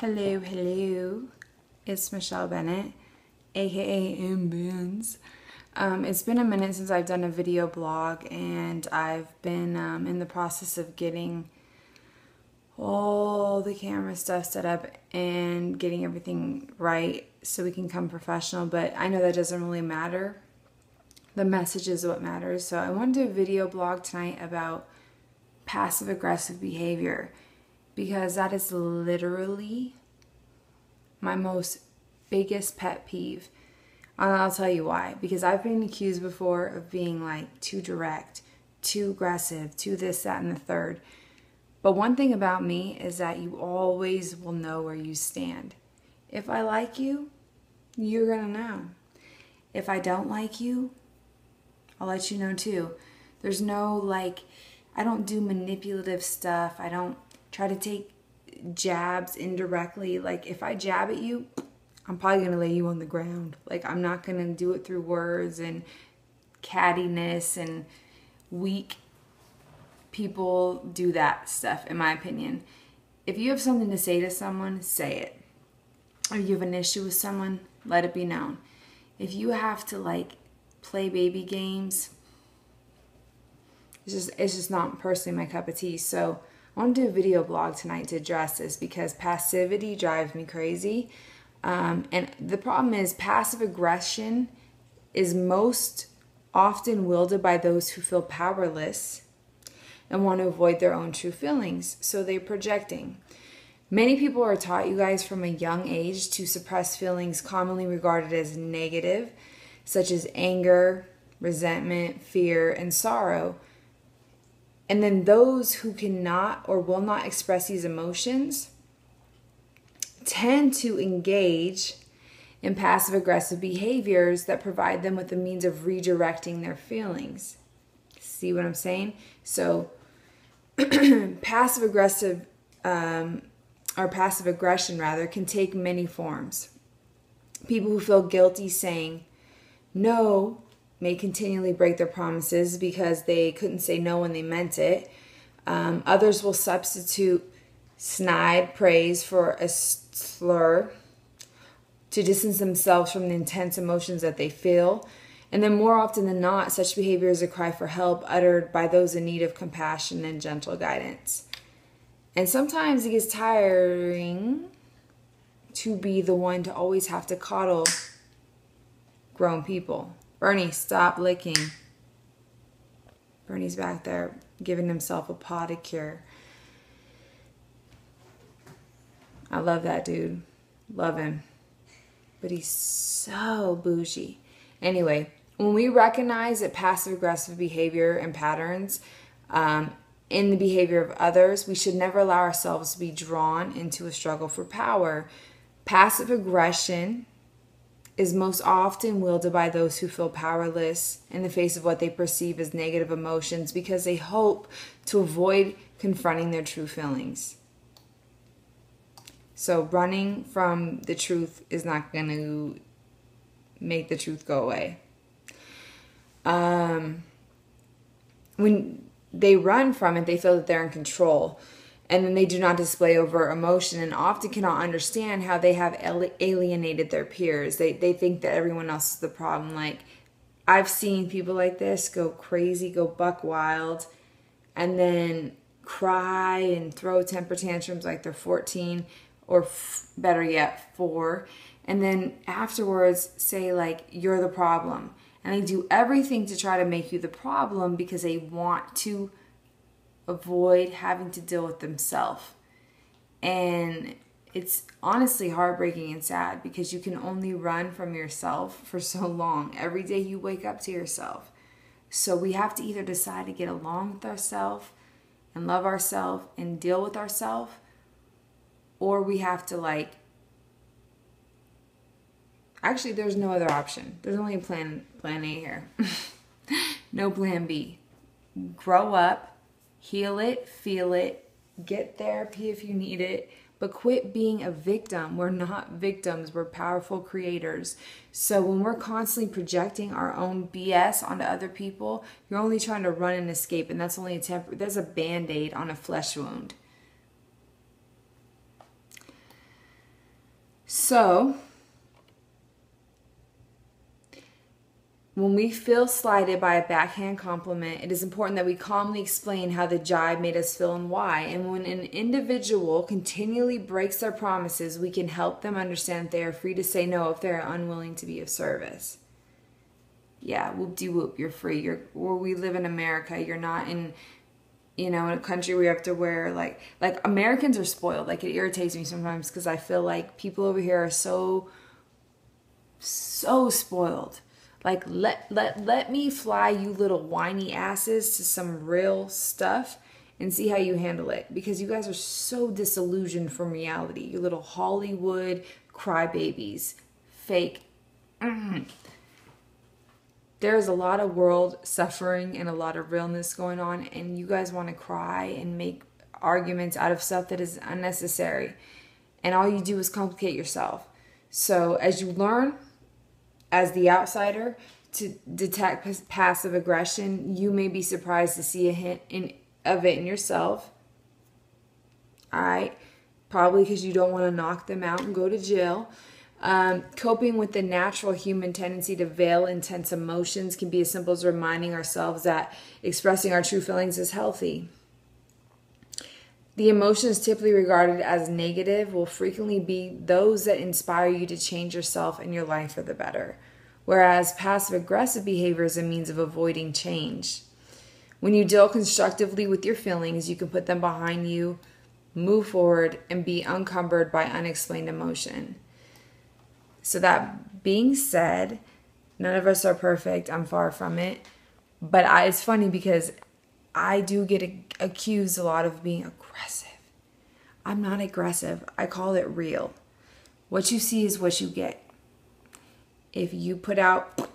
Hello, hello. It's Michelle Bennett, aka MBennz. It's been a minute since I've done a video blog, and I've been in the process of getting all the camera stuff set up and getting everything right so we can come professional, but I know that doesn't really matter. The message is what matters. So I want to do a video blog tonight about passive-aggressive behavior, because that is literally my most biggest pet peeve. And I'll tell you why. Because I've been accused before of being like too direct, too aggressive, too this, that, and the third. But one thing about me is that you always will know where you stand. If I like you, you're gonna know. If I don't like you, I'll let you know too. There's no I don't do manipulative stuff. I don't try to take jabs indirectly. Like if I jab at you, I'm probably going to lay you on the ground. I'm not going to do it through words and cattiness, and weak people do that stuff, in my opinion. If you have something to say to someone, say it. Or you have an issue with someone, let it be known. If you have to play baby games, it's just not personally my cup of tea. So I want to do a video blog tonight to address this, because passivity drives me crazy. And the problem is passive aggression is most often wielded by those who feel powerless and want to avoid their own true feelings. So they're projecting. Many people are taught, you guys, from a young age to suppress feelings commonly regarded as negative, such as anger, resentment, fear, and sorrow. And then those who cannot or will not express these emotions tend to engage in passive-aggressive behaviors that provide them with the means of redirecting their feelings. See what I'm saying? So passive-aggressive, or passive aggression rather, can take many forms. People who feel guilty saying no may continually break their promises because they couldn't say no when they meant it. Others will substitute snide praise for a slur to distance themselves from the intense emotions that they feel. And then more often than not, such behavior is a cry for help uttered by those in need of compassion and gentle guidance. And sometimes it gets tiring to be the one to always have to coddle grown people. Bernie, stop licking. Bernie's back there giving himself a pedicure. I love that dude. Love him. But he's so bougie. Anyway, when we recognize that passive-aggressive behavior and patterns in the behavior of others, we should never allow ourselves to be drawn into a struggle for power. Passive aggression is most often wielded by those who feel powerless in the face of what they perceive as negative emotions, because they hope to avoid confronting their true feelings. So running from the truth is not going to make the truth go away. When they run from it, they feel that they're in control. And then they do not display overt emotion, and often cannot understand how they have alienated their peers. They think that everyone else is the problem. I've seen people like this go crazy, go buck wild, and then cry and throw temper tantrums like they're 14, or better yet, 4. And then afterwards say you're the problem. And they do everything to try to make you the problem because they want to avoid having to deal with themselves. And it's honestly heartbreaking and sad, because you can only run from yourself for so long. Every day you wake up to yourself. So we have to either decide to get along with ourselves and love ourselves and deal with ourselves, or we have to actually, there's no other option. There's only a plan A here. No plan B. Grow up. Heal it, feel it, get therapy if you need it, but quit being a victim. We're not victims, we're powerful creators. So when we're constantly projecting our own BS onto other people, you're only trying to run and escape, and that's only that's a band-aid on a flesh wound. So, when we feel slighted by a backhand compliment, it is important that we calmly explain how the jibe made us feel and why. And when an individual continually breaks their promises, we can help them understand that they are free to say no if they are unwilling to be of service. Yeah, whoop-de-whoop, you're free. We live in America. You're not in, in a country where you have to wear, like Americans are spoiled. Like, it irritates me sometimes because I feel like people over here are so spoiled. Like, let me fly you little whiny asses to some real stuff and see how you handle it. Because you guys are so disillusioned from reality. You little Hollywood crybabies. Fake. There's a lot of world suffering and a lot of realness going on. And you guys want to cry and make arguments out of stuff that is unnecessary. And all you do is complicate yourself. So as you learn, as the outsider, to detect passive aggression, you may be surprised to see a hint of it in yourself. Alright? Probably because you don't want to knock them out and go to jail. Coping with the natural human tendency to veil intense emotions can be as simple as reminding ourselves that expressing our true feelings is healthy. The emotions typically regarded as negative will frequently be those that inspire you to change yourself and your life for the better, whereas passive-aggressive behavior is a means of avoiding change. When you deal constructively with your feelings, you can put them behind you, move forward, and be unencumbered by unexplained emotion. So that being said, none of us are perfect. I'm far from it. But it's funny because I do get accused a lot of being aggressive. I'm not aggressive. I call it real. What you see is what you get. If you put out,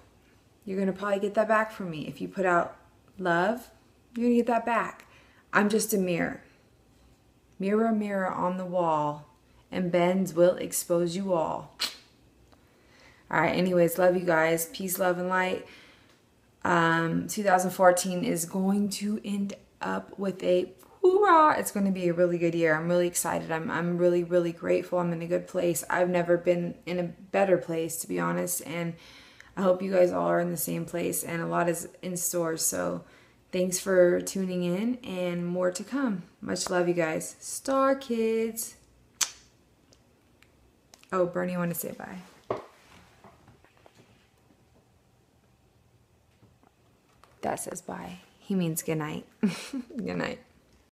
you're going to probably get that back from me. If you put out love, you're going to get that back. I'm just a mirror. Mirror, mirror on the wall. MBennz will expose you all. Alright, anyways, love you guys. Peace, love, and light. 2014 is going to end up with a hoorah. It's going to be a really good year. I'm really excited. I'm really, really grateful. I'm in a good place. I've never been in a better place, to be honest. And I hope you guys all are in the same place. And a lot is in store. So thanks for tuning in and more to come. Much love, you guys. Star kids. Oh, Bernie, I want to say bye. That says bye. He means good night. Good night.